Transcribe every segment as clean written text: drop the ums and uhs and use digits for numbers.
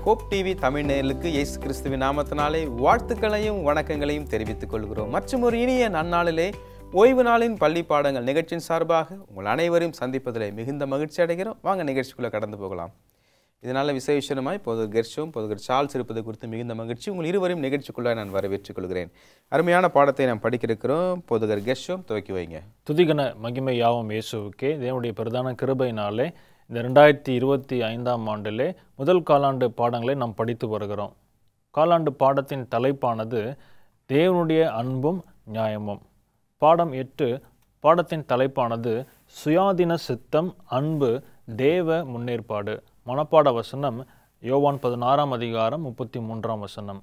Hope TV Tamil நேயர்களுக்கு இயேசு கிறிஸ்துவின் நாமத்தினாலே வாழ்த்துக்களையும் வணக்கங்களையும் தெரிவித்துக் கொள்கிறோம். மற்றும் ஒரு இனிய நன்னாளிலே ஓய்வு நாளின் பள்ளி பாடங்கள் நிகழ்ச்சியின் சார்பாக உங்கள் அனைவரையும் சந்திப்பதில் மிகுந்த மகிழ்ச்சி அடைகிறோம். வாங்க நிகழ்ச்சிக்குள்ளே கடந்து போகலாம். இதனால் விசேஷமாய் பொதுவர் கெர்ஷோம் பொதுவர் சார்ல்ஸ் இருப்பது குறித்து மிகுந்த மகிழ்ச்சி. உங்கள் இருவரையும் நிகழ்ச்சிக்குள்ளே நான் வரவேற்றுக் கொள்கிறேன். அருமையான பாடத்தை நாம் படிக்க இருக்கிறோம். பொதுவர் கெர்ஷோம் துவக்கி வைங்க. துதிகன மகிமை யாவும் இயேசுவுக்கே. தேவனுடைய பிரதான கிருபையினாலே இந்த 2025ஆம் ஆண்டிலே முதல் காலாண்டு பாடங்களை நாம் படித்து வருகிறோம். காலாண்டு பாடத்தின் தலைப்பானது தேவனுடைய அன்பும் நியாயமும். பாடம் 8 பாடத்தின் தலைப்பானது சுயாதீன சித்தம், அன்பு, தேவ முன்னேற்பாடு. மனப்பாட வசனம் யோவான் 16ஆம் அதிகாரம் 33ஆம் வசனம்.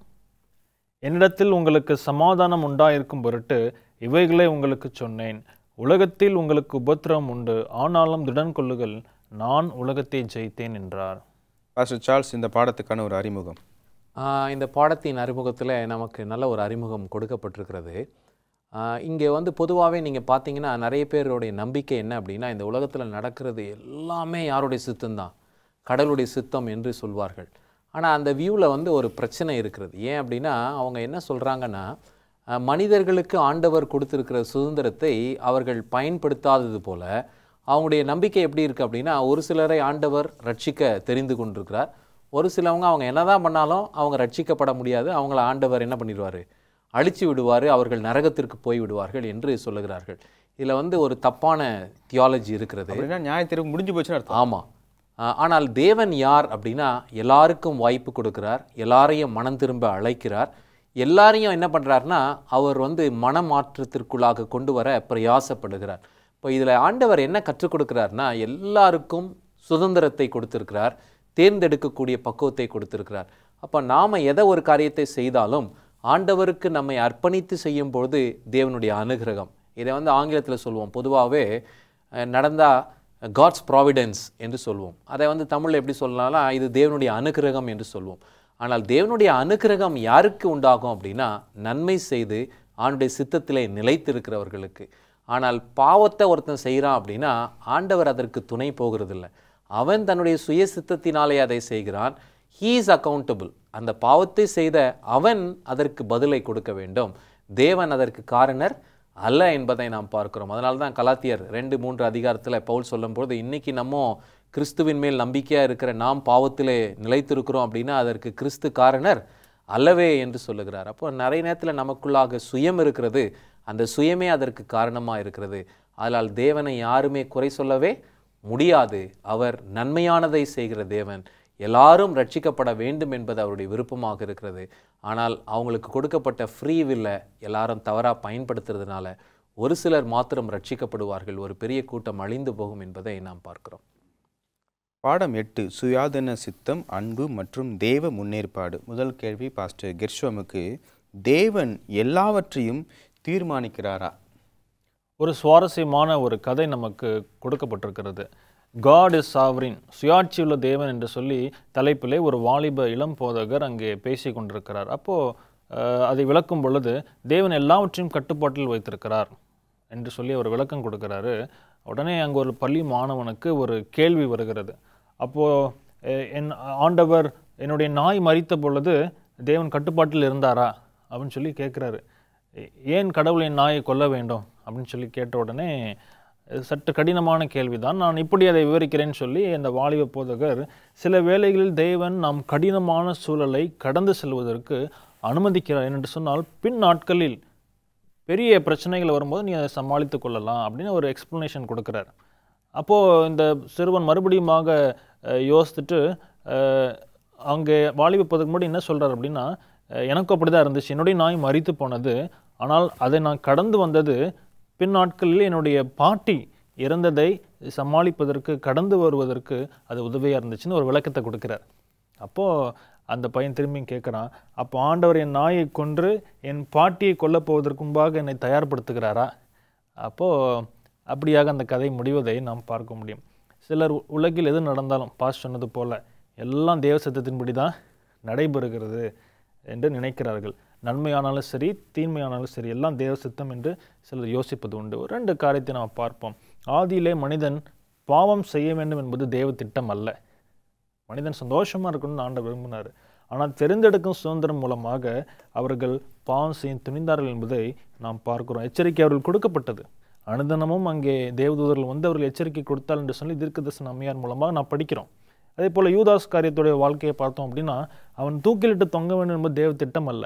என்னிடத்தில் உங்களுக்கு சமாதானம் உண்டாயிருக்கும் பொருட்டு இவைகளை உங்களுக்கு சொன்னேன். உலகத்தில் உங்களுக்கு உபத்திரவம் உண்டு, ஆனாலும் திடன் கொள்ளுங்கள், நான் உலகத்தை ஜெயித்தேன் என்றார். பாஸ்டர் சார்ல்ஸ், இந்த பாடத்துக்கான ஒரு அறிமுகம். இந்த பாடத்தின் அறிமுகத்தில் நமக்கு நல்ல ஒரு அறிமுகம் கொடுக்கப்பட்டிருக்கிறது. இங்கே பொதுவாகவே நீங்கள் பார்த்தீங்கன்னா நிறைய பேருடைய நம்பிக்கை என்ன அப்படின்னா, இந்த உலகத்தில் நடக்கிறது எல்லாமே யாருடைய சித்தம்தான், கடவுளுடைய சித்தம் என்று சொல்வார்கள். ஆனால் அந்த வியூவில் ஒரு பிரச்சனை இருக்கிறது. ஏன் அப்படின்னா, அவங்க என்ன சொல்கிறாங்கன்னா, மனிதர்களுக்கு ஆண்டவர் கொடுத்துருக்கிற சுதந்திரத்தை அவர்கள் பயன்படுத்தாதது போல அவங்களுடைய நம்பிக்கை எப்படி இருக்குது அப்படின்னா, ஒரு சிலரை ஆண்டவர் ரட்சிக்க தெரிந்து கொண்டிருக்கிறார், ஒரு சிலவங்க அவங்க என்னதான் பண்ணாலும் அவங்க ரட்சிக்கப்பட முடியாது, அவங்கள ஆண்டவர் என்ன பண்ணிடுவார், அழிச்சு விடுவார், அவர்கள் நரகத்திற்கு போய் விடுவார்கள் என்று சொல்லுகிறார்கள். இதில் ஒரு தப்பான தியாலஜி இருக்கிறது. நியாயத்தீர்ப்பு முடிஞ்சு போச்சுன்னு அர்த்தம். ஆமாம். ஆனால் தேவன் யார் அப்படின்னா, எல்லாருக்கும் வாய்ப்பு கொடுக்கிறார், எல்லாரையும் மனம் திரும்ப அழைக்கிறார், எல்லாரையும் என்ன பண்ணுறாருனா அவர் மனமாற்றத்திற்குள்ளாக கொண்டு வர பிரயாசப்படுகிறார். இப்போ இதில் ஆண்டவர் என்ன கற்றுக் கொடுக்குறாருனா, எல்லாருக்கும் சுதந்திரத்தை கொடுத்துருக்கிறார், தேர்ந்தெடுக்கக்கூடிய பக்குவத்தை கொடுத்துருக்கிறார். அப்போ நாம் எதை ஒரு காரியத்தை செய்தாலும் ஆண்டவருக்கு நம்மை அர்ப்பணித்து செய்யும் பொழுது தேவனுடைய அனுகிரகம். இதை ஆங்கிலத்தில் சொல்லுவோம், பொதுவாகவே நடந்தால் காட்ஸ் ப்ராவிடன்ஸ் என்று சொல்லுவோம். அதை தமிழில் எப்படி சொல்லலாம்னா, இது தேவனுடைய அனுகிரகம் என்று சொல்லுவோம். ஆனால் தேவனுடைய அனுகிரகம் யாருக்கு உண்டாகும் அப்படின்னா, நன்மை செய்து ஆண்டுடைய சித்தத்திலே நிலைத்திருக்கிறவர்களுக்கு. ஆனால் பாவத்தை ஒருத்தன் செய்கிறான் அப்படின்னா ஆண்டவர் அதற்கு துணை போகிறதில்ல, அவன் தன்னுடைய சுய சித்தத்தினாலே அதை செய்கிறான். He is accountable. அந்த பாவத்தை செய்த அவன் அதற்கு பதிலை கொடுக்க வேண்டும், தேவன் அதற்கு காரணர் அல்ல என்பதை நாம் பார்க்கிறோம். அதனால தான் கலாத்தியர் 2-3 அதிகாரத்தில் பவுல் சொல்லும்போது, இன்றைக்கி நம்ம கிறிஸ்துவின் மேல் நம்பிக்கையாக இருக்கிற நாம் பாவத்திலே நிலைத்திருக்கிறோம் அப்படின்னா அதற்கு கிறிஸ்து காரணர் அல்லவே என்று சொல்லுகிறார். அப்போ நிறைய நேரத்தில் நமக்குள்ளாக சுயம் இருக்கிறது, அந்த சுயமே அதற்கு காரணமாக இருக்கிறது. அதனால் தேவனை யாருமே குறை சொல்லவே முடியாது. அவர் நன்மையானதை செய்கிற தேவன், எல்லாரும் ரட்சிக்கப்பட வேண்டும் என்பது அவருடைய விருப்பமாக இருக்கிறது. ஆனால் அவங்களுக்கு கொடுக்கப்பட்ட ஃப்ரீ வில்லை எல்லாரும் தவறாக பயன்படுத்துறதுனால ஒரு சிலர் மாத்திரம் ரட்சிக்கப்படுவார்கள், ஒரு பெரிய கூட்டம் அழிந்து போகும் என்பதை நாம் பார்க்கிறோம். பாடம் 8 சுயாதீன சித்தம், அன்பு மற்றும் தேவ முன்னேற்பாடு. முதல் கேள்வி பாஸ்டர் கெர்ஷோமுக்கு, தேவன் எல்லாவற்றையும் தீர்மானிக்கிறாரா? ஒரு சுவாரஸ்யமான ஒரு கதை நமக்கு கொடுக்கப்பட்டிருக்கிறது. காட் இஸ் சாவரின், சுயாட்சியுள்ள தேவன் என்று சொல்லி தலைப்பிலே ஒரு வாலிப இளம் போதகர் அங்கே பேசி கொண்டிருக்கிறார். அப்போது அதை விளக்கும் பொழுது, தேவன் எல்லாவற்றையும் கட்டுப்பாட்டில் வைத்திருக்கிறார் என்று சொல்லி அவர் விளக்கம் கொடுக்கிறாரு. உடனே அங்கே ஒரு பள்ளி மாணவனுக்கு ஒரு கேள்வி வருகிறது. அப்போது என் ஆண்டவர் என்னுடைய நாய் மரித்த பொழுது தேவன் கட்டுப்பாட்டில் இருந்தாரா அப்படின்னு சொல்லி கேட்குறாரு. ஏன் கடவுள் என் நாயை கொல்ல வேண்டும் அப்படின்னு சொல்லி கேட்ட உடனே, சற்று கடினமான கேள்விதான், நான் இப்படி அதை விவரிக்கிறேன்னு சொல்லி அந்த வாலிப போதகர், சில வேளைகளில் தேவன் நாம் கடினமான சூழலை கடந்து செல்வதற்கு அனுமதிக்கிறார் என்று சொன்னால், பின் நாட்களில் பெரிய பிரச்சனைகள் வரும்போது நீ அதை சமாளித்து கொள்ளலாம் அப்படின்னு ஒரு எக்ஸ்ப்ளனேஷன் கொடுக்குறார். அப்போது இந்த சிறுவன் மறுபடியுமாக யோசித்துட்டு அங்கே வாலிப போதகர் முன்னாடி என்ன சொல்கிறார் அப்படின்னா, எனக்கும் அப்படி தான் இருந்துச்சு, என்னுடைய நாய் மரித்து போனது, ஆனால் அதை நான் கடந்து வந்தது பின் நாட்களில் என்னுடைய பாட்டி இறந்ததை சமாளிப்பதற்கு, கடந்து வருவதற்கு அது உதவியாக இருந்துச்சுன்னு ஒரு விளக்கத்தை கொடுக்குறார். அப்போது அந்த பையன் திரும்பி கேட்குறான், அப்போ ஆண்டவர் என் நாயை கொன்று என் பாட்டியை கொல்லப் போவதற்கு முன்பாக என்னை தயார்படுத்துகிறாரா? அப்போது அப்படியாக அந்த கதை முடிவதை நாம் பார்க்க முடியும். சிலர் உலகில் எது நடந்தாலும் பாஸ் சொன்னது போல் எல்லாம் தேவ சித்தத்தின்படி தான் நடைபெறுகிறது என்று நினைக்கிறார்கள். நன்மையானாலும் சரி, தீன்மையானாலும் சரி, எல்லாம் தேவ சித்தம் என்று சிலர் யோசிப்பது உண்டு. 2 காரியத்தை நாம் பார்ப்போம். ஆதியிலே மனிதன் பாவம் செய்ய வேண்டும் என்பது தேவ திட்டம் அல்ல. மனிதன் சந்தோஷமாக இருக்கணும்னு ஆண்டவர் விரும்பினார். ஆனால் தெரிந்தெடுக்கும் சுதந்திரம் மூலமாக அவர்கள் பாவம் செய்ய துணிந்தார்கள் என்பதை நாம் பார்க்கிறோம். எச்சரிக்கை அவர்கள் கொடுக்கப்பட்டது. அனுதினமும் அங்கே தேவதூதர்கள் வந்து அவர்கள் எச்சரிக்கை கொடுத்தால் என்று சொல்லி தீர்க்கதரிசன அம்மையார் மூலமாக நாம் படிக்கிறோம். அதே போல் யூதாஸ் காரியத்துடைய வாழ்க்கையை பார்த்தோம் அப்படின்னா, அவன் தூக்கிலிட்டு தொங்க வேண்டும் என்பது தேவ திட்டம் அல்ல.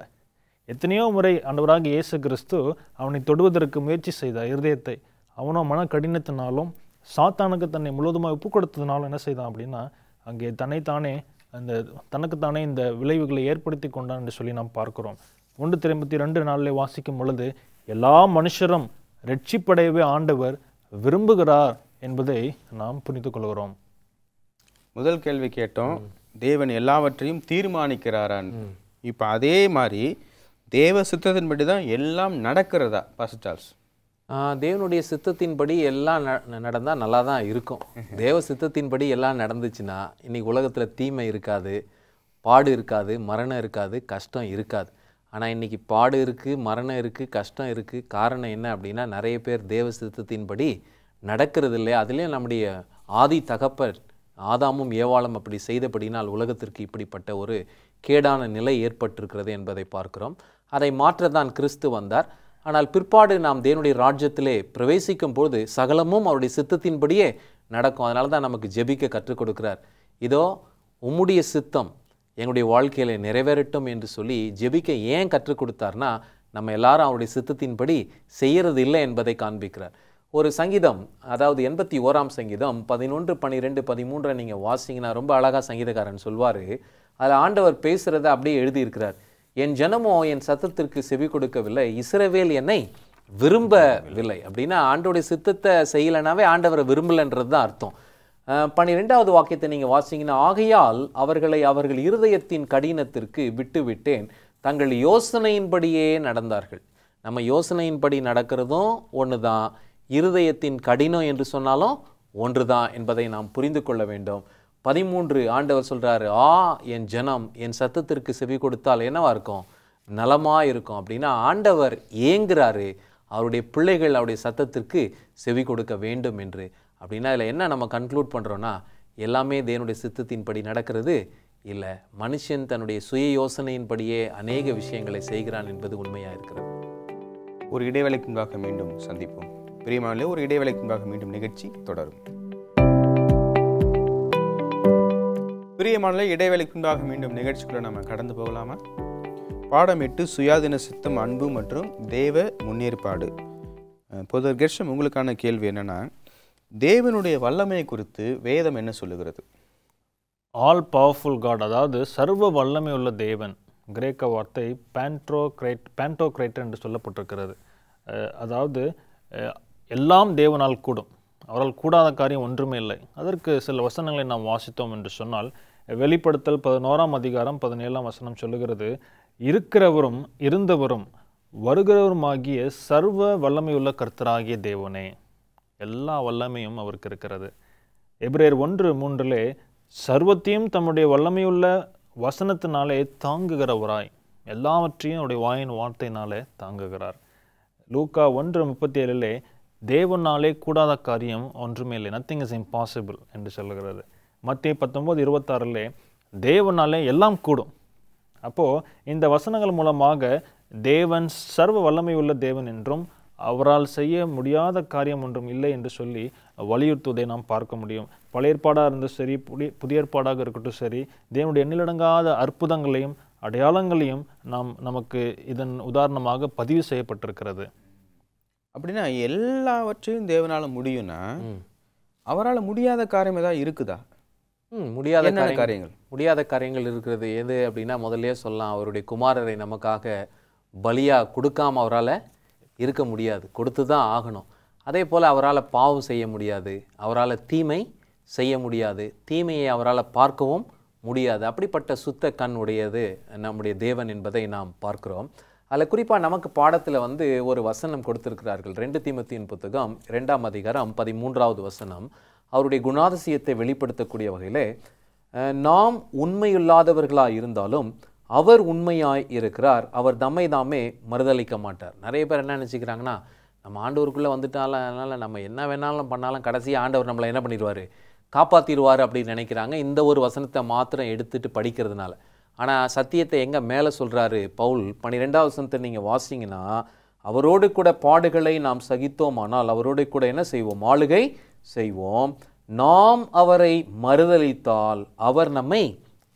எத்தனையோ முறை ஆண்டவராக இயேசு கிறிஸ்து அவனை தொடுவதற்கு முயற்சி செய்தார் இருதயத்தை. அவனோ மன கடினத்தினாலும் சாத்தானுக்கு தன்னை முழுவதுமாக ஒப்பு கொடுத்ததுனாலும் என்ன செய்தான் அப்படின்னா, அங்கே தனக்குத்தானே இந்த விளைவுகளை ஏற்படுத்தி கொண்டான் என்று சொல்லி நாம் பார்க்கிறோம். 1 Timothy 2:4 வாசிக்கும் பொழுது, எல்லா மனுஷரும் ரட்சிப்படையவே ஆண்டவர் விரும்புகிறார் என்பதை நாம் புரிந்து கொள்கிறோம். முதல் கேள்வி கேட்டோம், தேவன் எல்லாவற்றையும் தீர்மானிக்கிறாரான். இப்போ அதே மாதிரி தேவ சித்தத்தின்படி தான் எல்லாம் நடக்கிறதா பாஸ்டர் சார்ல்ஸ்? தேவனுடைய சித்தத்தின்படி எல்லாம் நடந்தால் நல்லா தான் இருக்கும். தேவ சித்தத்தின்படி எல்லாம் நடந்துச்சுன்னா இன்றைக்கி உலகத்தில் தீமை இருக்காது, பாடு இருக்காது, மரணம் இருக்காது, கஷ்டம் இருக்காது. ஆனால் இன்றைக்கி பாடு இருக்குது, மரணம் இருக்குது, கஷ்டம் இருக்குது. காரணம் என்ன அப்படின்னா, நிறைய பேர் தேவ சித்தத்தின்படி நடக்கிறது இல்லையா. அதுலேயும் நம்முடைய ஆதி தகப்பர் ஆதாமும் ஏவாளும் அப்படி செய்தபடினால் உலகத்திற்கு இப்படிப்பட்ட ஒரு கேடான நிலை ஏற்பட்டிருக்கிறது என்பதை பார்க்கிறோம். அதை மாற்றத்தான் கிறிஸ்து வந்தார். ஆனால் பிற்பாடு நாம் தேவனுடைய ராஜ்யத்திலே பிரவேசிக்கும் போது சகலமும் அவருடைய சித்தத்தின்படியே நடக்கும். அதனால தான் நமக்கு ஜெபிக்க கற்றுக் கொடுக்கிறார். இதோ உம்முடைய சித்தம் எங்களுடைய வாழ்க்கையில் நிறைவேறட்டும் என்று சொல்லி ஜெபிக்க ஏன் கற்றுக் கொடுத்தார்னா, நம்ம எல்லாரும் அவருடைய சித்தத்தின்படி செய்யறது இல்லை என்பதை காண்பிக்கிறார். ஒரு சங்கீதம், அதாவது 81ஆம் சங்கீதம் 11, 12, 13 நீங்கள் வாசிங்கன்னா ரொம்ப அழகாக சங்கீதக்காரன் சொல்வார். அதில் ஆண்டவர் பேசுகிறத அப்படியே எழுதியிருக்கிறார். என் ஜனமோ என் சத்தத்திற்கு செவி கொடுக்கவில்லை, இஸ்ரவேல் என்னை விரும்பவில்லை. அப்படின்னா ஆண்டோடைய சித்தத்தை செய்யலைனாவே ஆண்டவரை விரும்பலைன்றது தான் அர்த்தம். 12வது வாக்கியத்தை நீங்கள் வாசிங்கன்னா, ஆகையால் அவர்களை அவர்கள் இருதயத்தின் கடினத்திற்கு விட்டுவிட்டேன், தங்கள் யோசனையின்படியே நடந்தார்கள். நம்ம யோசனையின்படி நடக்கிறதும் ஒன்று தான், இருதயத்தின் கடினம் என்று சொன்னாலும் ஒன்று தான் என்பதை நாம் புரிந்து கொள்ள வேண்டும். 13 ஆண்டவர் சொல்கிறாரு, என் ஜனம் என் சத்தத்திற்கு செவி கொடுத்தால் என்னவா இருக்கும்? நலமாக இருக்கும். அப்படின்னா ஆண்டவர் ஏங்குறாரு அவருடைய பிள்ளைகள் அவருடைய சத்தத்திற்கு செவி கொடுக்க வேண்டும் என்று. அப்படின்னா இதில் என்ன நம்ம கன்க்ளூட் பண்ணுறோன்னா, எல்லாமே தேவனுடைய சித்தத்தின்படி நடக்கிறது இல்லை, மனுஷன் தன்னுடைய சுய யோசனையின்படியே அநேக விஷயங்களை செய்கிறான் என்பது உண்மையாக இருக்கிறது. ஒரு இடைவேளைக்கு முன்பாக மீண்டும் சந்திப்போம். பிரியமானவர்களே, ஒரு இடைவேளைக்கு முன்பாக மீண்டும் நிகழ்ச்சி தொடரும். பிரியமானவர்களே, இடைவேளைக்கு முன்பாக மீண்டும் நிகழ்ச்சிக்குள்ள நம்ம கடந்து போகலாமா? பாடம் 8, சுயாதீன சித்தம், அன்பு மற்றும் தேவ முன்னேற்பாடு. பொது கெர்ஷம், உங்களுக்கான கேள்வி என்னன்னா, தேவனுடைய வல்லமையை குறித்து வேதம் என்ன சொல்லுகிறது? ஆல் பவர்ஃபுல் காட், அதாவது சர்வ வல்லமை உள்ள தேவன். கிரேக்க வார்த்தை பேண்டோக்ரைட்டர் என்று சொல்லப்பட்டிருக்கிறது. அதாவது எல்லாம் தேவனால் கூடும், அவரால் கூடாத காரியம் ஒன்றுமே இல்லை. அதற்கு சில வசனங்களை நாம் வாசித்தோம் என்று சொன்னால், வெளிப்படுத்தல் 11ஆம் அதிகாரம் 17ஆம் வசனம் சொல்லுகிறது, இருக்கிறவரும் இருந்தவரும் வருகிறவருமாகிய சர்வ வல்லமையுள்ள கர்த்தராகிய தேவனே. எல்லா வல்லமையும் அவருக்கு இருக்கிறது. எபிரேயர் 1:3 சர்வத்தையும் தம்முடைய வல்லமையுள்ள வசனத்தினாலே தாங்குகிறவராய், எல்லாவற்றையும் அவருடைய வாயின் வார்த்தையினாலே தாங்குகிறார். லூக்கா 1:37 தேவனாலே கூடாத காரியம் ஒன்றுமே இல்லை, நத்திங் இஸ் இம்பாசிபிள் என்று சொல்லுகிறது. மத்தேயு 19:26 தேவனாலே எல்லாம் கூடும். அப்போது இந்த வசனங்கள் மூலமாக தேவன் சர்வ வல்லமை உள்ள தேவன் என்றும் அவரால் செய்ய முடியாத காரியம் ஒன்றும் இல்லை என்று சொல்லி வலியுறுத்துவதை நாம் பார்க்க முடியும். பழைய ஏற்பாடாக இருந்தும் சரி, புதிய ஏற்பாடாக இருக்கட்டும் சரி, தேவனுடைய எண்ணிலடங்காத அற்புதங்களையும் அடையாளங்களையும் நமக்கு இதன் உதாரணமாக பதிவு செய்யப்பட்டிருக்கிறது. அப்படின்னா எல்லாவற்றையும் தேவனால முடியும்னா அவரால் முடியாத காரியம் ஏதாவது இருக்குதா? முடியாத காரியங்கள் இருக்கிறது எது அப்படின்னா, முதல்ல சொல்லலாம், அவருடைய குமாரரை நமக்காக பலியா கொடுக்காம அவரால் இருக்க முடியாது, கொடுத்து தான் ஆகணும். அதே போல் அவரால் பாவம் செய்ய முடியாது, அவரால் தீமை செய்ய முடியாது, தீமையை அவரால் பார்க்கவும் முடியாது. அப்படிப்பட்ட சுத்த கண் உடையது நம்முடைய தேவன் என்பதை நாம் பார்க்கிறோம். அதில் குறிப்பாக நமக்கு பாடத்தில் ஒரு வசனம் கொடுத்திருக்கிறார்கள். 2 தீமோத்தேயுவின் புத்தகம் 2ஆம் அதிகாரம் 13வது வசனம் அவருடைய குணாதிசயத்தை வெளிப்படுத்தக்கூடிய வகையில், நாம் உண்மையில்லாதவர்களாக இருந்தாலும் அவர் உண்மையாய் இருக்கிறார், அவர் தம்மை தாமே மறுதளிக்க மாட்டார். நிறைய பேர் என்ன நினச்சிக்கிறாங்கன்னா, நம்ம ஆண்டவருக்குள்ளே வந்துட்டாலும் அதனால் நம்ம என்ன வேணாலும் பண்ணாலும் கடைசியாக ஆண்டவர் நம்மளை என்ன பண்ணிடுவார், காப்பாற்றிடுவார் அப்படின்னு நினைக்கிறாங்க இந்த ஒரு வசனத்தை மாத்திரம் எடுத்துட்டு படிக்கிறதுனால. ஆனால் சத்தியத்தை எங்கே மேலே சொல்கிறாரு பவுல் 12வது வசனத்தை நீங்கள் வாசிங்கன்னா, அவரோடு கூட பாடுகளை நாம் சகித்தோமானால் அவரோடு கூட என்ன செய்வோம்? ஆளுகை செய்வோம். நாம் அவரை மறுதலித்தால் அவர் நம்மை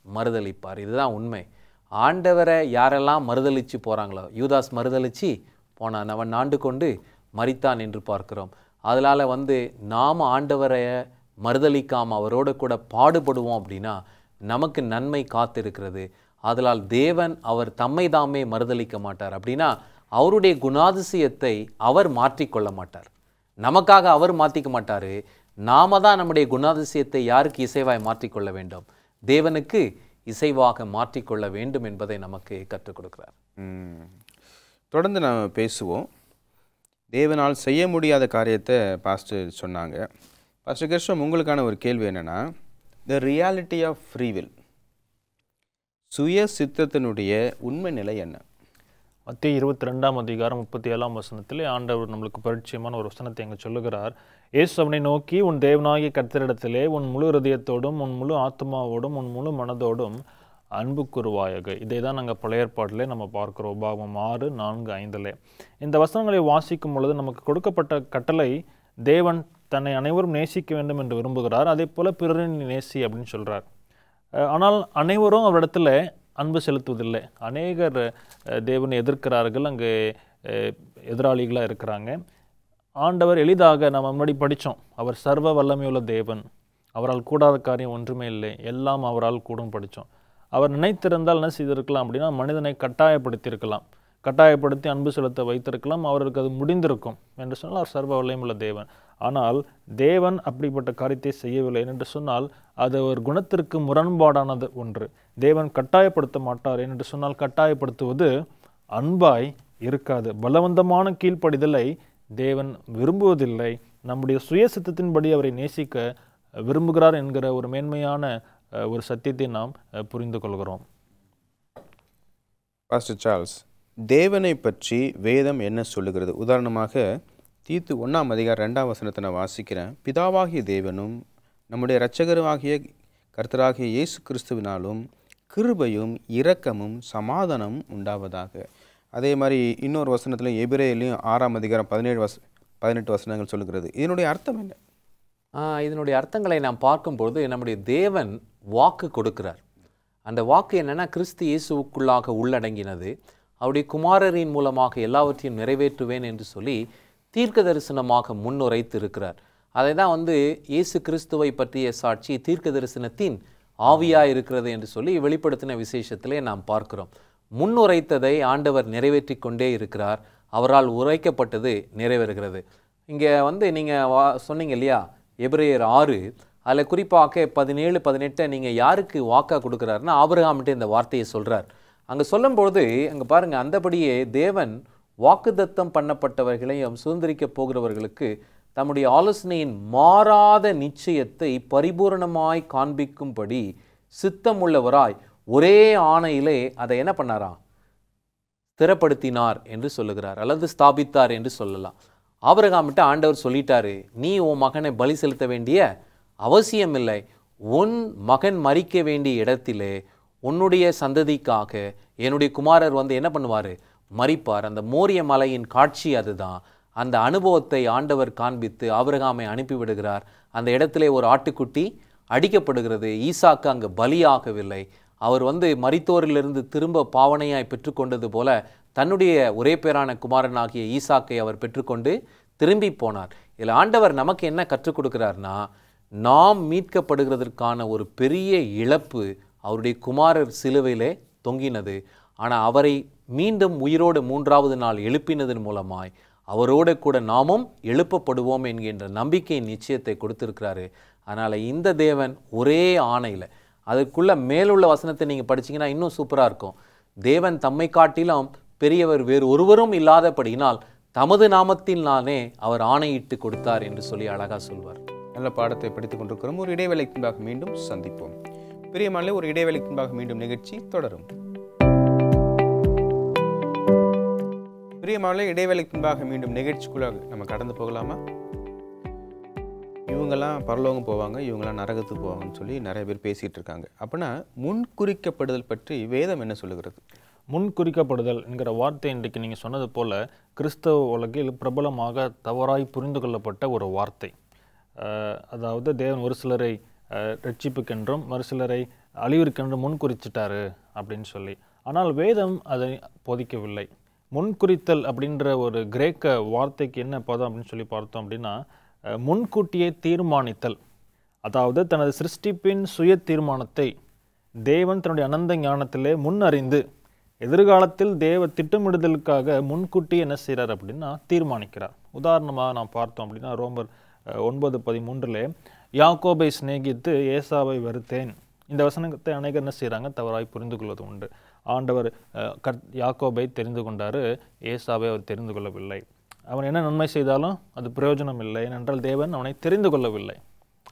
மறுதலிப்பார். இதுதான் உண்மை. ஆண்டவரை யாரெல்லாம் மறுதலிச்சு போகிறாங்களோ, யூதாஸ் மறுதலிச்சு போனான், அவன் ஆண்டு கொண்டு மரித்தான் என்று பார்க்கிறோம். அதனால் நாம் ஆண்டவரை மறுதலிக்காமல் அவரோடு கூட பாடுபடுவோம் அப்படின்னா நமக்கு நன்மை காத்திருக்கிறது. அதனால் தேவன் அவர் தம்மை தாமே மறுதலிக்க மாட்டார். அப்படின்னா அவருடைய குணாதிசயத்தை அவர் மாற்றிக்கொள்ள மாட்டார். நமக்காக அவர் மாற்றிக்க மாட்டார். நாம தான் நம்முடைய குணாதிசயத்தை யாருக்கு இசைவாய் மாற்றிக்கொள்ள வேண்டும்? தேவனுக்கு இசைவாக மாற்றிக்கொள்ள வேண்டும் என்பதை நமக்கு கற்றுக் கொடுக்கிறார். தொடர்ந்து நாம் பேசுவோம். தேவனால் செய்ய முடியாத காரியத்தை பாஸ்டர் சொன்னாங்க. பாஸ்டர் கிருஷ்ணம், உங்களுக்கான ஒரு கேள்வி என்னென்னா, the reality of free will, சுய சித்தத்தினுடைய உண்மை நிலை என்ன? மத்திய 22ஆம் அதிகாரம் 37ஆம் வசனத்திலே ஆண்டவர் நம்மளுக்கு பரிச்சயமான ஒரு வசனத்தை எங்கே சொல்லுகிறார். இயேசு அவனை நோக்கி, உன் தேவனாகிய கர்த்தரிடத்திலே உன் முழு இதயத்தோடும் உன் முழு ஆத்மாவோடும் உன் முழு மனதோடும் அன்பு கூறுவாயாக. இதை தான் நாங்கள் பழைய ஏற்பாட்டிலே நம்ம பார்க்கிறோம். உபாகமம் 6:4-5. இந்த வசனங்களை வாசிக்கும் பொழுது நமக்கு கொடுக்கப்பட்ட கட்டளை, தேவன் தன்னை அனைவரும் நேசிக்க வேண்டும் என்று விரும்புகிறார், அதே போல பிறரின் நேசி அப்படின்னு சொல்கிறார். ஆனால் அனைவரும் அவரிடத்துல அன்பு செலுத்துவதில்லை. அநேகர் தேவனை எதிர்க்கிறார்கள், அங்கே எதிராளிகளாக இருக்கிறாங்க. ஆண்டவர் எளிதாக நம்ம முன்னாடி படித்தோம், அவர் சர்வ வல்லமையுள்ள தேவன், அவரால் கூடாத காரியம் ஒன்றுமே இல்லை, எல்லாம் அவரால் கூடும் படித்தோம். அவர் நினைத்திருந்தால் என்ன செய்திருக்கலாம் அப்படின்னா, மனிதனை கட்டாயப்படுத்தியிருக்கலாம், கட்டாயப்படுத்தி அன்பு செலுத்த வைத்திருக்கலாம், அவருக்கு அது முடிந்திருக்கும் என்று சொன்னால் அவர் சர்வ வல்லமையுள்ள தேவன். ஆனால் தேவன் அப்படிப்பட்ட காரியத்தை செய்யவில்லை என்று சொன்னால் அது ஒரு குணத்திற்கு முரண்பாடானது ஒன்று. தேவன் கட்டாயப்படுத்த மாட்டார் என்று சொன்னால் கட்டாயப்படுத்துவது அன்பாய் இருக்காது. பலவந்தமான கீழ்ப்படிதலை தேவன் விரும்புவதில்லை. நம்முடைய சுய சித்தத்தின்படி அவரை நேசிக்க விரும்புகிறார் என்கிற ஒரு மேன்மையான ஒரு சத்தியத்தை நாம் புரிந்து கொள்கிறோம். பாஸ்டர் சார்ல்ஸ், தேவனை பற்றி வேதம் என்ன சொல்லுகிறது? உதாரணமாக தீத்து 1ஆம் அதிகாரம் 2ஆம் வசனத்தை நான் வாசிக்கிறேன். பிதாவாகிய தேவனும் நம்முடைய இரட்சகராகிய கர்த்தராகிய இயேசு கிறிஸ்துவினாலும் கிருபையும் இரக்கமும் சமாதானம் உண்டாவதாக. அதே மாதிரி இன்னொரு வசனத்தில் எபிரேயர்லையும் 6ஆம் அதிகாரம் 17-18 வசனங்கள் சொல்லுகிறது. இதனுடைய அர்த்தம் என்ன? இதனுடைய அர்த்தங்களை நாம் பார்க்கும்பொழுது நம்முடைய தேவன் வாக்கு கொடுக்கிறார். அந்த வாக்கு என்னென்னா, கிறிஸ்து இயேசுவுக்குள்ளாக உள்ளடங்கினது. அவருடைய குமாரரின் மூலமாக எல்லாவற்றையும் நிறைவேற்றுவேன் என்று சொல்லி தீர்க்க தரிசனமாக முன்னுரைத்து இருக்கிறார். அதை தான் இயேசு கிறிஸ்துவை பற்றிய சாட்சி தீர்க்க தரிசனத்தின் ஆவியாக இருக்கிறது என்று சொல்லி வெளிப்படுத்தின விசேஷத்திலே நாம் பார்க்கிறோம். முன்னுரைத்ததை ஆண்டவர் நிறைவேற்றி கொண்டே இருக்கிறார். அவரால் உரைக்கப்பட்டது நிறைவேறுகிறது. இங்கே நீங்கள் சொன்னீங்க இல்லையா, எபிரேயர் 6, அதில் குறிப்பாக 17-18 நீங்கள் யாருக்கு வாக்காக கொடுக்குறாருன்னா ஆபிரகாம்கிட்ட இந்த வார்த்தையை சொல்கிறார். அங்கே சொல்லும்பொழுது அங்கே பாருங்கள், அந்தபடியே தேவன் வாக்குத்தத்தம் பண்ணப்பட்டவர்களையும் சுதந்திரிக்கப் போகிறவர்களுக்கு தம்முடைய ஆலோசனையின் மாறாத நிச்சயத்தை பரிபூரணமாய் காண்பிக்கும்படி சித்தமுள்ளவராய் ஒரே ஆணையிலே அதை என்ன பண்ணாராம்? ஸ்திரப்படுத்தினார் என்று சொல்லுகிறார், அல்லது ஸ்தாபித்தார் என்று சொல்லலாம். ஆபிரகாம்கிட்ட ஆண்டவர் சொல்லிட்டாரு, நீ உன் மகனை பலி செலுத்த வேண்டிய அவசியமில்லை, உன் மகன் மரிக்க வேண்டிய இடத்திலே உன்னுடைய சந்ததிக்காக என்னுடைய குமாரர் என்ன பண்ணுவார்? மரிப்பார். அந்த மோரிய மலையின் காட்சி அதுதான். அந்த அனுபவத்தை ஆண்டவர் காண்பித்து ஆபிரகாமை அனுப்பிவிடுகிறார். அந்த இடத்திலே ஒரு ஆட்டுக்குட்டி அடிக்கப்படுகிறது. ஈசாக்கு அங்கு பலியாகவில்லை. அவர் மரித்தோரிலிருந்து திரும்ப பாவனையாய் பெற்றுக்கொண்டது போல தன்னுடைய ஒரே பேரான குமாரனாகிய ஈசாக்கை அவர் பெற்றுக்கொண்டு திரும்பி போனார். இதில் ஆண்டவர் நமக்கு என்ன கற்றுக் கொடுக்கிறார்னா, நாம் மீட்கப்படுகிறதற்கான ஒரு பெரிய இழப்பு அவருடைய குமாரர் சிலுவையிலே தொங்கினது. ஆனால் அவரை மீண்டும் உயிரோடு 3வது நாள் எழுப்பினதன் மூலமாய் அவரோடு கூட நாமும் எழுப்பப்படுவோம் என்கின்ற நம்பிக்கையின் நிச்சயத்தை கொடுத்திருக்கிறாரு. அதனால் இந்த தேவன் ஒரே ஆணையில், அதுக்குள்ள மேலுள்ள வசனத்தை நீங்கள் படிச்சீங்கன்னா இன்னும் சூப்பராக இருக்கும். தேவன் தம்மை காட்டிலும் பெரியவர் வேறு ஒருவரும் இல்லாதபடியினால் தமது நாமத்தினாலே அவர் ஆணையிட்டு கொடுத்தார் என்று சொல்லி அழகாக சொல்வார். நல்ல பாடத்தை படித்துக் கொண்டிருக்கிறோம். ஒரு இடைவேளைக்கு பின்பாக மீண்டும் சந்திப்போம். பிரியமானே, ஒரு இடைவேளைக்கு பின்பாக மீண்டும் நிகழ்ச்சி தொடரும். பிரியமானே, இடைவேளைக்கு பின்பாக மீண்டும் நிகழ்ச்சிக்குள்ளாக நம்ம கடந்து போகலாமா? இவங்கெல்லாம் பரலோகம் போவாங்க, இவங்கெல்லாம் நரகத்துக்கு போவாங்கன்னு சொல்லி நிறைய பேர் பேசிகிட்டு இருக்காங்க. அப்படின்னா முன்குறிக்கப்படுதல் பற்றி வேதம் என்ன சொல்லுகிறது? முன்குறிக்கப்படுதல் என்கிற வார்த்தை இன்றைக்கு நீங்கள் சொன்னது போல கிறிஸ்தவ உலகில் பிரபலமாக தவறாய் புரிந்து கொள்ளப்பட்ட ஒரு வார்த்தை. அதாவது தேவன் ஒரு சிலரை ரட்சிப்புக்கென்றும் மறு சிலரை அழிவிற்கென்றும் முன்குறிச்சிட்டாரு அப்படின்னு சொல்லி. ஆனால் வேதம் அதை போதிக்கவில்லை. முன்குறித்தல் அப்படின்ற ஒரு கிரேக்க வார்த்தைக்கு என்ன பதம் அப்படின்னு சொல்லி பார்த்தோம் அப்படின்னா, முன்கூட்டியே தீர்மானித்தல். அதாவது தனது சிருஷ்டிப்பின் சுய தீர்மானத்தை தேவன் தன்னுடைய அனந்த ஞானத்திலே முன்னறிந்து எதிர்காலத்தில் தேவ திட்டமிடுதலுக்காக முன்கூட்டி என்ன செய்கிறார் அப்படின்னா தீர்மானிக்கிறார். உதாரணமாக நாம் பார்த்தோம் அப்படின்னா ரோமர் 9:13 யாக்கோபை சிநேகித்து ஏசாவை வெறுத்தேன். இந்த வசனத்தை அனைவர் என்ன செய்கிறாங்க, தவறாய் புரிந்து கொள்வது உண்டு. ஆண்டவர் யாக்கோபை தெரிந்து கொண்டார், ஏசாவை அவர் தெரிந்து கொள்ளவில்லை. அவன் என்ன நன்மை செய்தாலும் அது பிரயோஜனம் இல்லை, ஏனென்றால் தேவன் அவனை தெரிந்து கொள்ளவில்லை.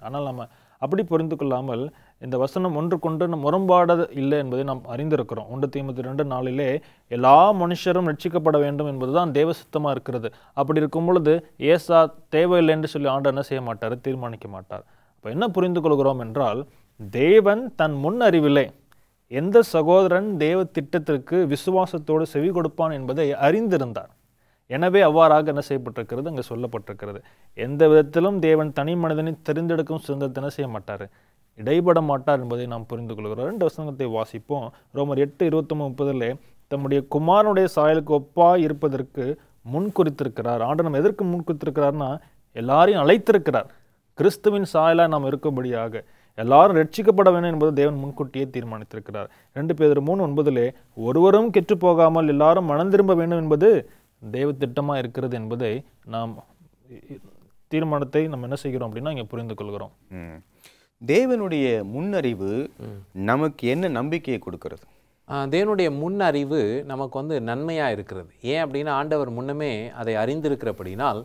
ஆனால் நம்ம அப்படி புரிந்து கொள்ளாமல் இந்த வசனம் ஒன்றுக்கொன்று முரண்பாடு இல்லை என்பதை நாம் அறிந்திருக்கிறோம். 1 தீமோத்தேயு 2:4 எல்லா மனுஷரும் ரட்சிக்கப்பட வேண்டும் என்பதுதான் தேவ சித்தமாக இருக்கிறது. அப்படி இருக்கும் பொழுது ஏசா தேவையில்லை என்று சொல்லி ஆண்டவர் என்ன செய்ய மாட்டார், தீர்மானிக்க மாட்டார். அப்போ என்ன புரிந்து கொள்கிறோம் என்றால், தேவன் தன் முன் அறிவிலே எந்த சகோதரன் தேவ திட்டத்திற்கு விசுவாசத்தோடு செவி கொடுப்பான் என்பதை அறிந்திருந்தார். எனவே அவ்வாறாக என்ன செய்யப்பட்டிருக்கிறது, அங்கே சொல்லப்பட்டிருக்கிறது. எந்த விதத்திலும் தேவன் தனி மனிதனை தெரிந்தெடுக்கும் சுதந்திரத்தை என்ன செய்ய மாட்டார், இடைபட மாட்டார் என்பதை நாம் புரிந்து கொள்கிறோம். 2 வசனத்தை வாசிப்போம். ரோமர் 8:29 தம்முடைய குமாரனுடைய சாயலுக்கு ஒப்பாய் இருப்பதற்கு முன்குறித்திருக்கிறார். ஆண்டவர் நம்ம எதற்கு முன்குறித்திருக்கிறார்னா, எல்லாரையும் அழைத்திருக்கிறார். கிறிஸ்துவின் சாயலாக நாம் இருக்கும்படியாக எல்லாரும் ரட்சிக்கப்பட வேண்டும் என்பது தேவன் முன்கூட்டியே தீர்மானித்திருக்கிறார். 2 பேதுரு 3:9 ஒருவரும் கெட்டு போகாமல் எல்லாரும் மனம் திரும்ப வேண்டும் என்பது தேவ திட்டமாக இருக்கிறது என்பதை நாம் தீர்மானத்தை நம்ம என்ன செய்கிறோம் அப்படின்னா இங்கே புரிந்து கொள்கிறோம். தேவனுடைய முன்னறிவு நமக்கு என்ன நம்பிக்கையை கொடுக்கிறது? தேவனுடைய முன்னறிவு நமக்கு வந்து நன்மையாக இருக்கிறது. ஏன் அப்படின்னா, ஆண்டவர் முன்னமே அதை அறிந்திருக்கிறபடினால்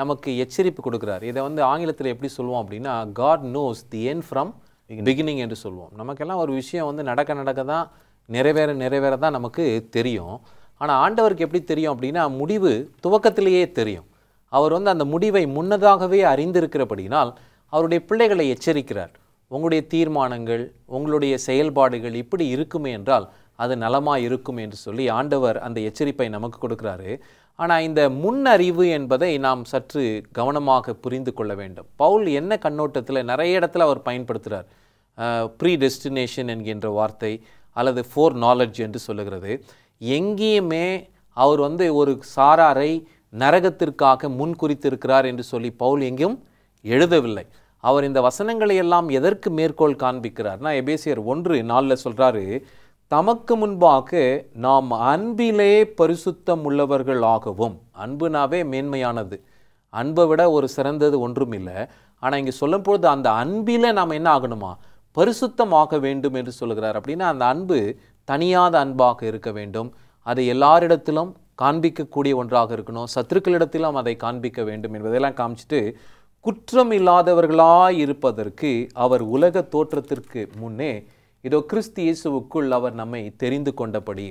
நமக்கு எச்சரிப்பு கொடுக்குறார். இதை வந்து ஆங்கிலத்தில் எப்படி சொல்லுவோம் அப்படின்னா, God knows the end from beginning என்று சொல்லுவோம். நமக்கெல்லாம் ஒரு விஷயம் வந்து நடக்க தான் நிறைவேற தான் நமக்கு தெரியும். ஆனால் ஆண்டவருக்கு எப்படி தெரியும் அப்படின்னா, முடிவு துவக்கத்திலேயே தெரியும். அவர் வந்து அந்த முடிவை முன்னதாகவே அறிந்திருக்கிறபடினால் அவருடைய பிள்ளைகளை எச்சரிக்கிறார். உங்களுடைய தீர்மானங்கள், உங்களுடைய செயல்பாடுகள் இப்படி இருக்குமே என்றால் அது நலமாக இருக்கும் என்று சொல்லி ஆண்டவர் அந்த எச்சரிப்பை நமக்கு கொடுக்குறாரு. ஆனால் இந்த முன்னறிவு என்பதை நாம் சற்று கவனமாக புரிந்து கொள்ள வேண்டும். பவுல் என்ன கண்ணோட்டத்தில் நிறைய இடத்துல அவர் பயன்படுத்துகிறார். ப்ரீ டெஸ்டினேஷன் என்கின்ற வார்த்தை அல்லது ஃபோர் நாலெட்ஜ் என்று சொல்லுகிறது. எங்கேயுமே அவர் வந்து ஒரு சாராரை நரகத்திற்காக முன்குறித்திருக்கிறார் என்று சொல்லி பவுல் எங்கேயும் எழுதவில்லை. அவர் இந்த வசனங்களை எல்லாம் எதற்கு மேற்கோள் காண்பிக்கிறார்னா, எபேசியர் 1:4 சொல்கிறாரு, தமக்கு முன்பாக நாம் அன்பிலே பரிசுத்தம் உள்ளவர்கள் ஆகவும். அன்புனாவே மேன்மையானது, அன்பை விட ஒரு சிறந்தது ஒன்றும் இல்லை. ஆனால் இங்கே சொல்லும் பொழுது அந்த அன்பில் நாம் என்ன ஆகணுமா, பரிசுத்தமாக வேண்டும் என்று சொல்லுகிறார். அப்படின்னா அந்த அன்பு தனியாத அன்பாக இருக்க வேண்டும். அதை எல்லாரிடத்திலும் காண்பிக்கக்கூடிய ஒன்றாக இருக்கணும். சத்துருக்களிடத்திலும் அதை காண்பிக்க வேண்டும் என்பதெல்லாம் காமிச்சிட்டு, குற்றம் இல்லாதவர்களாய் இருப்பதற்கு அவர் உலக தோற்றத்திற்கு முன்னே இதோ கிறிஸ்து இயேசுவுக்குள் அவர் நம்மை தெரிந்து கொண்டபடி,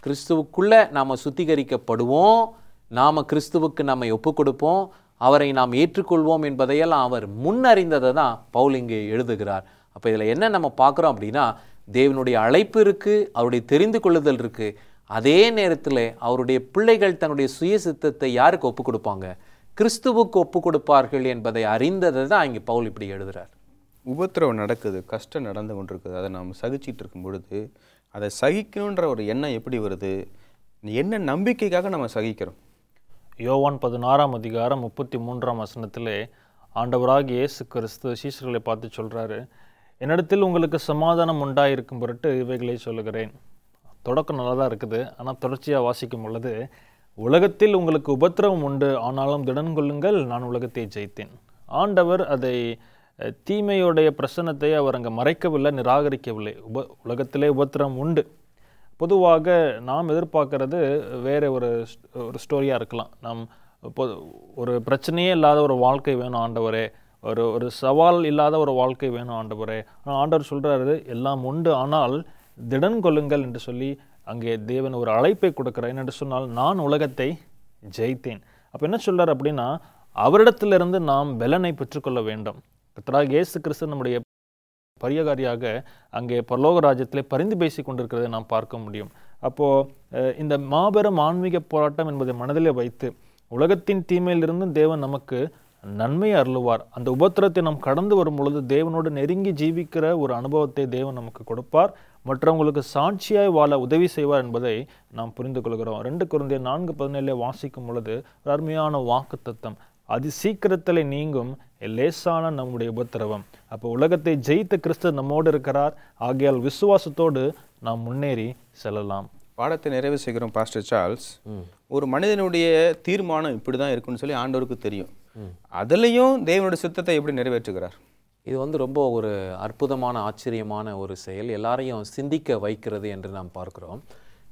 கிறிஸ்துவுக்குள்ளே நாம் சுத்திகரிக்கப்படுவோம், நாம் கிறிஸ்துவுக்கு நம்மை ஒப்பு கொடுப்போம், அவரை நாம் ஏற்றுக்கொள்வோம் என்பதையெல்லாம் அவர் முன்னறிந்ததை தான் பவுல் இங்கே எழுதுகிறார். அப்போ இதில் என்ன நம்ம பார்க்குறோம் அப்படின்னா, தேவனுடைய அழைப்பு இருக்குது, அவருடைய தெரிந்து கொள்ளுதல் இருக்குது. அதே நேரத்தில் அவருடைய பிள்ளைகள் தன்னுடைய சுய சித்தத்தை யாருக்கு ஒப்பு கொடுப்பாங்க, கிறிஸ்துவுக்கு ஒப்பு கொடுப்பார்கள் என்பதை அறிந்ததை தான் இங்கே பவுல் இப்படி எழுதுகிறார். உபத்திரவம் நடக்குது, கஷ்டம் நடந்து கொண்டிருக்குது, அதை நாம் சகிச்சிட்டு இருக்கும் பொழுது அதை சகிக்கணுன்ற ஒரு எண்ணம் எப்படி வருது, என்ன நம்பிக்கைக்காக நம்ம சகிக்கிறோம்? யோவான் 16:33 ஆண்டவராகிய இயேசு கிறிஸ்து சீஷர்களை பார்த்து சொல்கிறாரு, என்னிடத்தில் உங்களுக்கு சமாதானம் உண்டாயிருக்கும் பொருட்டு இவைகளை சொல்லுகிறேன். தொடக்கம் நல்லா தான் இருக்குது. ஆனால் தொடர்ச்சியாக வாசிக்கும் பொழுது, உலகத்தில் உங்களுக்கு உபத்திரவம் உண்டு, ஆனாலும் திடன் கொள்ளுங்கள், நான் உலகத்தை ஜெயித்தேன். ஆண்டவர் அதை தீமையுடைய பிரசன்னத்தை அவர் அங்கே மறைக்கவில்லை, நிராகரிக்கவில்லை. உலகத்திலே உபத்திரவம் உண்டு. பொதுவாக நாம் எதிர்பார்க்கறது வேறு ஒரு ஸ்டோரியாக இருக்கலாம். நாம் ஒரு பிரச்சனையே இல்லாத ஒரு வாழ்க்கை வேணும் ஆண்டவரே, ஒரு சவால் இல்லாத ஒரு வாழ்க்கை வேணும் ஆண்டவரே. ஆனால் ஆண்டவர் சொல்கிறாரு, எல்லாம் உண்டு, ஆனால் திடன் கொள்ளுங்கள் என்று சொல்லி அங்கே தேவன் ஒரு அழைப்பை கொடுக்குறார். என்னென்று சொன்னால், நான் உலகத்தை ஜெயித்தேன். அப்போ என்ன சொல்கிறார் அப்படின்னா, அவரிடத்திலிருந்து நாம் பலனை பெற்றுக்கொள்ள வேண்டும். கர்த்தராகிய இயேசு கிறிஸ்து நம்முடைய பரியகாரியாக அங்கே பரலோக ராஜ்யத்திலே பரிந்து பேசி கொண்டிருக்கிறதை நாம் பார்க்க முடியும். அப்போது இந்த மாபெரும் ஆன்மீக போராட்டம் என்பதை மனதிலே வைத்து உலகத்தின் தீமையிலிருந்து தேவன் நமக்கு நன்மையை அருளுவார். அந்த உபத்திரத்தை நாம் கடந்து வரும் பொழுது தேவனோடு நெருங்கி ஜீவிக்கிற ஒரு அனுபவத்தை தேவன் நமக்கு கொடுப்பார். மற்றவங்களுக்கு சாட்சியாய் வாழ உதவி செய்வார் என்பதை நாம் புரிந்து கொள்கிறோம். 2 கொரிந்தியர் 4:17 வாசிக்கும் பொழுது ஒரு அருமையான வாக்குத்தத்தம், அதி சீக்கிரத்தில் நீங்கும் லேசான நம்முடைய உபத்திரவம். அப்போ உலகத்தை ஜெயித்த கிறிஸ்து நம்மோடு இருக்கிறார். ஆகையால் விசுவாசத்தோடு நாம் முன்னேறி செல்லலாம். பாடத்தை நிறைவு செய்கிறோம் பாஸ்டர் சார்ல்ஸ். ஒரு மனிதனுடைய தீர்மானம் இப்படி தான் இருக்குன்னு சொல்லி ஆண்டவருக்கு தெரியும். அதுலேயும் தேவனுடைய சித்தத்தை எப்படி நிறைவேற்றுகிறார்? இது ரொம்ப ஒரு அற்புதமான ஆச்சரியமான ஒரு செயல், எல்லாரையும் சிந்திக்க வைக்கிறது என்று நாம் பார்க்கிறோம்.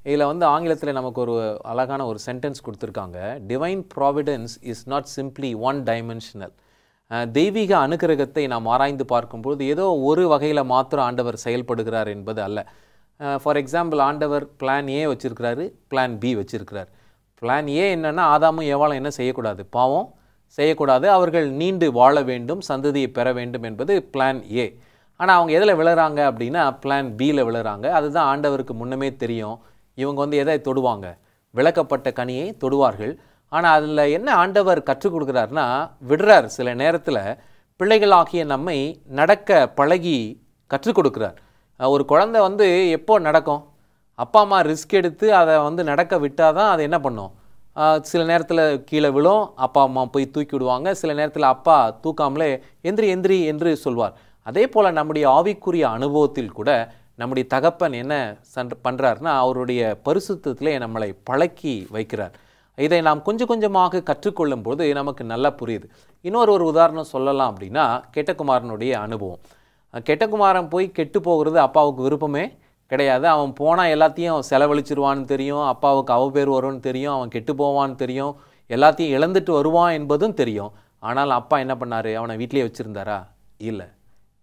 இதில் ஆங்கிலத்தில் நமக்கு ஒரு அழகான ஒரு சென்டென்ஸ் கொடுத்துருக்காங்க. Divine providence is not simply one dimensional. தெய்வீக அனுக்கிரகத்தை நாம் ஆராய்ந்து பார்க்கும்போது ஏதோ ஒரு வகையில் மாத்திரம் ஆண்டவர் செயல்படுகிறார் என்பது அல்ல. ஃபார் எக்ஸாம்பிள், ஆண்டவர் பிளான் ஏ வச்சுருக்கிறாரு, பிளான் பி வச்சுருக்கிறார். பிளான் ஏ என்னென்னா, ஆதாமும் ஏவாளும் என்ன செய்யக்கூடாது? பாவம் செய்யக்கூடாது, அவர்கள் நீண்டு வாழ வேண்டும், சந்ததியை பெற வேண்டும் என்பது பிளான் ஏ. ஆனால் அவங்க எதில் விழுறாங்க அப்படின்னா பிளான் பியில் விழுறாங்க. அதுதான் ஆண்டவருக்கு முன்னமே தெரியும். இவங்க எதை தொடுவாங்க? விளக்கப்பட்ட கனியை தொடுவார்கள். ஆனால் அதில் என்ன ஆண்டவர் கற்றுக் கொடுக்குறாருன்னா, விடுறார். சில நேரத்தில் பிள்ளைகளாகிய நம்மை நடக்க பழகி கற்றுக் கொடுக்குறார். ஒரு குழந்தை எப்போ நடக்கும்? அப்பா அம்மா ரிஸ்க் எடுத்து அதை நடக்க விட்டால் தான் அது என்ன பண்ணும்? சில நேரத்தில் கீழே விழும், அப்பா அம்மா போய் தூக்கி விடுவாங்க. சில நேரத்தில் அப்பா தூக்காமலே எந்திரி எந்திரி என்று சொல்வார். அதே போல் நம்முடைய ஆவிக்குரிய அனுபவத்தில் கூட நம்முடைய தகப்பன் என்ன பண்ணுறாருன்னா, அவருடைய பரிசுத்தத்திலே நம்மளை பழக்கி வைக்கிறார். இதை நாம் கொஞ்சம் கொஞ்சமாக கற்றுக்கொள்ளும் போது நமக்கு நல்லா புரியுது. இன்னொரு உதாரணம் சொல்லலாம் அப்படின்னா, கெட்டகுமாரனுடைய அனுபவம். கெட்டகுமாரன் போய் கெட்டு போகிறது அப்பாவுக்கு விருப்பமே கிடையாது. அவன் போனால் எல்லாத்தையும் செலவழிச்சிருவான்னு தெரியும், அப்பாவுக்கு அவப்பேர் வரும்னு தெரியும், அவன் கெட்டு போவான்னு தெரியும், எல்லாத்தையும் இழந்துட்டு வருவான் என்பதும் தெரியும். ஆனால் அப்பா என்ன பண்ணார்? அவனை வீட்டிலே வச்சுருந்தாரா? இல்லை.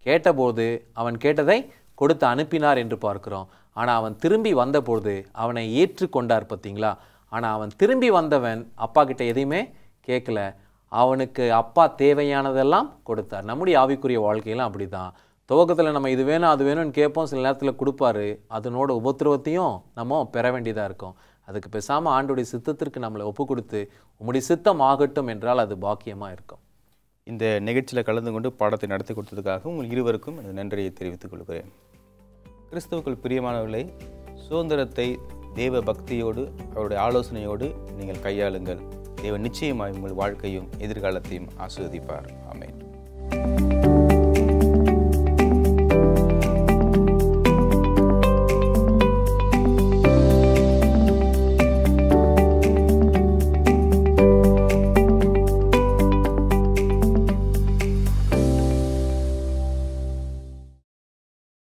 கேட்டபோது அவன் கேட்டதை கொடுத்து அனுப்பினார் என்று பார்க்கிறோம். ஆனால் அவன் திரும்பி வந்தபோது அவனை ஏற்றுக்கொண்டார், பார்த்தீங்களா? ஆனால் அவன் திரும்பி வந்தவன் அப்பா கிட்ட எதையுமே கேட்கல. அவனுக்கு அப்பா தேவையானதெல்லாம் கொடுத்தார். நம்முடைய ஆவிக்குரிய வாழ்க்கையெல்லாம் அப்படி தான். துவக்கத்தில் நம்ம இது வேணும் அது வேணும்னு கேட்போம், சில நேரத்தில் கொடுப்பாரு. அதனோட உபத்திரவத்தையும் நம்ம பெற வேண்டியதாக இருக்கும். அதுக்கு பேசாமல் ஆண்டுடைய சித்தத்திற்கு நம்மளை ஒப்பு கொடுத்து உம்முடைய சித்தம் ஆகட்டும் என்றால் அது பாக்கியமாக இருக்கும். இந்த நிகழ்ச்சியில் கலந்து கொண்டு பாடத்தை நடத்தி கொடுத்ததுக்காக உங்கள் இருவருக்கும் எனது நன்றியை தெரிவித்துக் கொள்கிறேன். கிறிஸ்துவுக்குள் பிரியமானவர்களை, சுதந்திரத்தை தேவ பக்தியோடு அவருடைய ஆலோசனையோடு நீங்கள் கையாளுங்கள். தேவன் நிச்சயமாய் உங்கள் வாழ்க்கையும் எதிர்காலத்தையும் ஆசீர்வதிப்பார். ஆமென்.